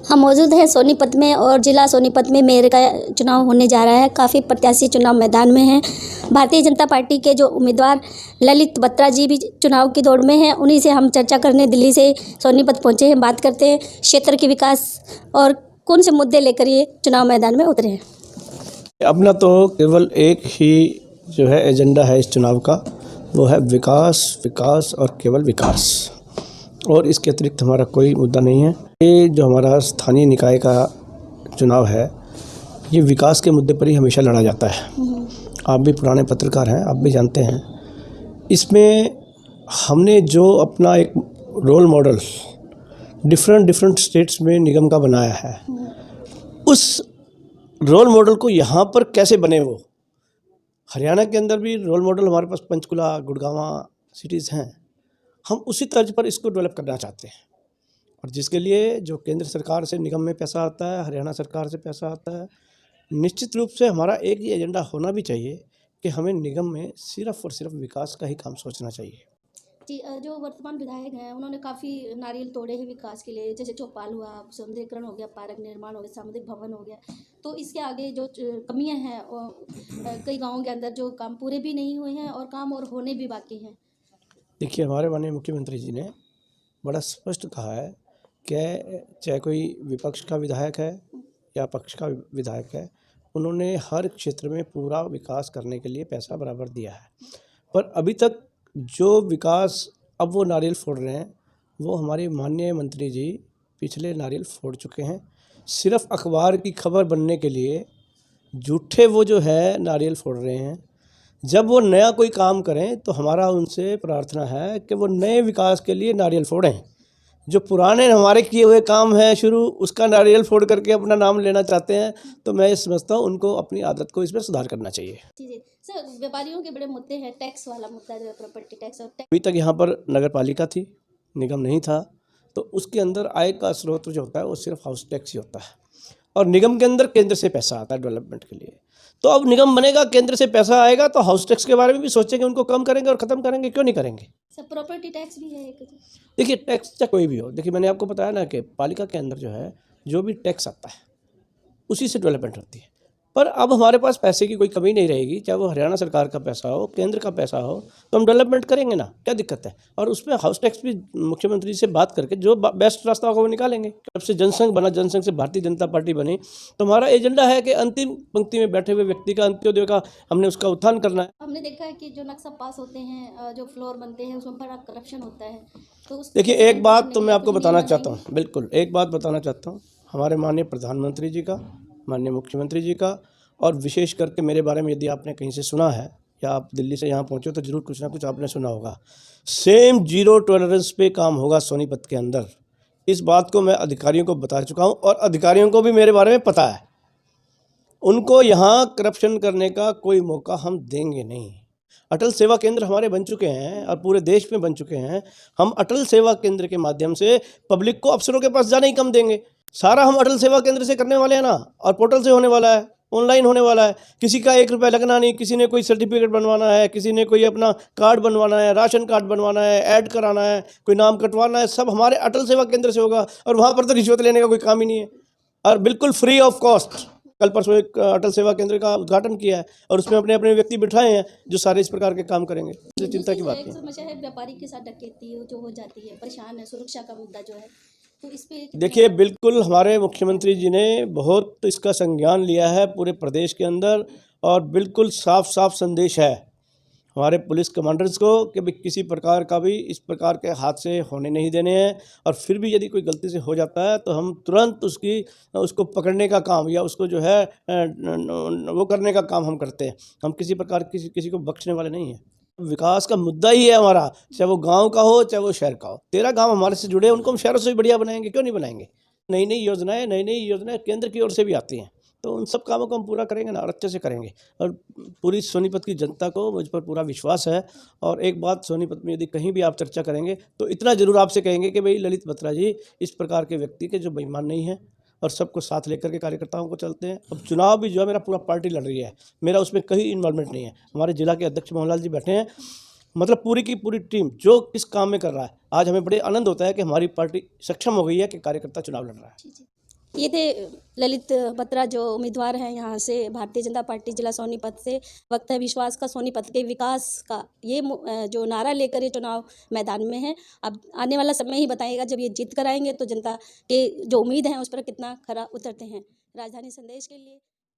हम मौजूद हैं सोनीपत में और ज़िला सोनीपत में मेयर का चुनाव होने जा रहा है। काफ़ी प्रत्याशी चुनाव मैदान में हैं। भारतीय जनता पार्टी के जो उम्मीदवार ललित बत्रा जी भी चुनाव की दौड़ में हैं। उन्हीं से हम चर्चा करने दिल्ली से सोनीपत पहुंचे हैं। बात करते हैं क्षेत्र के विकास और कौन से मुद्दे लेकर ये चुनाव मैदान में उतरे हैं। अपना तो केवल एक ही जो है एजेंडा है इस चुनाव का, वो है विकास, विकास और केवल विकास, और इसके अतिरिक्त हमारा कोई मुद्दा नहीं है। ये जो हमारा स्थानीय निकाय का चुनाव है, ये विकास के मुद्दे पर ही हमेशा लड़ा जाता है। आप भी पुराने पत्रकार हैं, आप भी जानते हैं। इसमें हमने जो अपना एक रोल मॉडल डिफरेंट स्टेट्स में निगम का बनाया है, उस रोल मॉडल को यहाँ पर कैसे बने। वो हरियाणा के अंदर भी रोल मॉडल हमारे पास पंचकुला, गुड़गांव सिटीज़ हैं। हम उसी तर्ज पर इसको डेवलप करना चाहते हैं, और जिसके लिए जो केंद्र सरकार से निगम में पैसा आता है, हरियाणा सरकार से पैसा आता है, निश्चित रूप से हमारा एक ही एजेंडा होना भी चाहिए कि हमें निगम में सिर्फ और सिर्फ विकास का ही काम सोचना चाहिए। जी, जो वर्तमान विधायक हैं उन्होंने काफ़ी नारियल तोड़े हैं विकास के लिए, जैसे चौपाल हुआ, सौंदर्यीकरण हो गया, पार्क निर्माण हो गया, सामुदायिक भवन हो गया। तो इसके आगे जो कमियां हैं कई गाँवों के अंदर जो काम पूरे भी नहीं हुए हैं और काम और होने भी बाकी हैं। देखिए, हमारे माननीय मुख्यमंत्री जी ने बड़ा स्पष्ट कहा है कि चाहे कोई विपक्ष का विधायक है या पक्ष का विधायक है, उन्होंने हर क्षेत्र में पूरा विकास करने के लिए पैसा बराबर दिया है। पर अभी तक जो विकास अब वो नारियल फोड़ रहे हैं, वो हमारे माननीय मंत्री जी पिछले नारियल फोड़ चुके हैं। सिर्फ अखबार की खबर बनने के लिए झूठे वो जो है नारियल फोड़ रहे हैं। जब वो नया कोई काम करें तो हमारा उनसे प्रार्थना है कि वो नए विकास के लिए नारियल फोड़ें। जो पुराने हमारे किए हुए काम हैं शुरू, उसका नारियल फोड़ करके अपना नाम लेना चाहते हैं, तो मैं ये समझता हूँ उनको अपनी आदत को इसमें सुधार करना चाहिए। जी सर, व्यापारियों के बड़े मुद्दे हैं, टैक्स वाला मुद्दा जो है, प्रॉपर्टी टैक्स और अभी तक यहाँ पर नगर पालिका थी, निगम नहीं था, तो उसके अंदर आय का स्रोत जो होता है वो सिर्फ हाउस टैक्स ही होता है, और निगम के अंदर केंद्र से पैसा आता है डेवलपमेंट के लिए। तो अब निगम बनेगा, केंद्र से पैसा आएगा, तो हाउस टैक्स के बारे में भी सोचेंगे, उनको कम करेंगे और ख़त्म करेंगे, क्यों नहीं करेंगे। सर, प्रॉपर्टी टैक्स भी है एक। देखिए, टैक्स चाहे कोई भी हो, देखिए मैंने आपको बताया ना कि पालिका के अंदर जो है जो भी टैक्स आता है उसी से डेवलपमेंट होती है। पर अब हमारे पास पैसे की कोई कमी नहीं रहेगी, चाहे वो हरियाणा सरकार का पैसा हो, केंद्र का पैसा हो, तो हम डेवलपमेंट करेंगे ना, क्या दिक्कत है। और उसमें हाउस टैक्स भी मुख्यमंत्री से बात करके जो बेस्ट रास्ता होगा वो निकालेंगे। जब से जनसंघ बना, जनसंघ से भारतीय जनता पार्टी बनी, तो हमारा एजेंडा है कि अंतिम पंक्ति में बैठे हुए व्यक्ति का, अंत्योदय का, हमने उसका उत्थान करना है। हमने देखा है कि जो नक्शा पास होते हैं, जो फ्लोर बनते हैं, उसमें बड़ा करप्शन होता है। तो देखिए, एक बात तो मैं आपको बताना चाहता हूँ, बिल्कुल एक बात बताना चाहता हूँ, हमारे माननीय प्रधानमंत्री जी का, माननीय मुख्यमंत्री जी का, और विशेष करके मेरे बारे में यदि आपने कहीं से सुना है या आप दिल्ली से यहाँ पहुँचे तो ज़रूर कुछ ना कुछ आपने सुना होगा। सेम जीरो टॉलरेंस पे काम होगा सोनीपत के अंदर। इस बात को मैं अधिकारियों को बता चुका हूँ, और अधिकारियों को भी मेरे बारे में पता है। उनको यहाँ करप्शन करने का कोई मौका हम देंगे नहीं। अटल सेवा केंद्र हमारे बन चुके हैं और पूरे देश में बन चुके हैं। हम अटल सेवा केंद्र के माध्यम से पब्लिक को अफसरों के पास जाने ही कम देंगे। सारा हम अटल सेवा केंद्र से करने वाले हैं ना, और पोर्टल से होने वाला है, ऑनलाइन होने वाला है। किसी का 1 रुपया लगना नहीं। किसी ने कोई सर्टिफिकेट बनवाना है, किसी ने कोई अपना कार्ड बनवाना है, राशन कार्ड बनवाना है, ऐड कराना है, कोई नाम कटवाना है, सब हमारे अटल सेवा केंद्र से होगा। और वहाँ पर तो रिश्वत लेने का कोई काम ही नहीं है, और बिल्कुल फ्री ऑफ कॉस्ट। कल परसों एक अटल सेवा केंद्र का उद्घाटन किया है, और उसमें अपने अपने व्यक्ति बिठाए हैं जो सारे इस प्रकार के काम करेंगे। चिंता की बात नहीं। समस्या है व्यापारी के साथ डकैती जो हो जाती है, परेशान है, सुरक्षा का मुद्दा जो है, तो इस पे देखिए, बिल्कुल हमारे मुख्यमंत्री जी ने बहुत इसका संज्ञान लिया है पूरे प्रदेश के अंदर, और बिल्कुल साफ साफ संदेश है हमारे पुलिस कमांडर्स को कि भाई किसी प्रकार का भी इस प्रकार के हादसे होने नहीं देने हैं। और फिर भी यदि कोई गलती से हो जाता है तो हम तुरंत उसको पकड़ने का काम या उसको जो है वो करने का काम हम करते हैं। हम किसी प्रकार किसी को बख्शने वाले नहीं हैं। विकास का मुद्दा ही है हमारा, चाहे वो गांव का हो चाहे वो शहर का हो। 13 गांव हमारे से जुड़े हैं, उनको हम शहरों से भी बढ़िया बनाएंगे, क्यों नहीं बनाएंगे। नई नई योजनाएं केंद्र की ओर से भी आती हैं, तो उन सब कामों को हम पूरा करेंगे ना, और अच्छे से करेंगे। और पूरी सोनीपत की जनता को मुझ पर पूरा विश्वास है। और एक बात, सोनीपत में यदि कहीं भी आप चर्चा करेंगे तो इतना ज़रूर आपसे कहेंगे कि भाई ललित बत्रा जी इस प्रकार के व्यक्ति के जो बेईमान नहीं हैं, और सबको साथ लेकर के कार्यकर्ताओं को चलते हैं। अब चुनाव भी जो है मेरा पूरा पार्टी लड़ रही है, मेरा उसमें कहीं इन्वॉल्वमेंट नहीं है। हमारे जिला के अध्यक्ष मोहनलाल जी बैठे हैं, मतलब पूरी की पूरी टीम जो इस काम में कर रहा है। आज हमें बड़े आनंद होता है कि हमारी पार्टी सक्षम हो गई है कि कार्यकर्ता चुनाव लड़ रहा है। ये थे ललित बत्रा जो उम्मीदवार हैं यहाँ से भारतीय जनता पार्टी जिला सोनीपत से। वक्त है विश्वास का, सोनीपत के विकास का, ये जो नारा लेकर ये चुनाव मैदान में है। अब आने वाला समय ही बताएगा, जब ये जीत कर आएंगे तो जनता के जो उम्मीद है उस पर कितना खरा उतरते हैं। राजधानी संदेश के लिए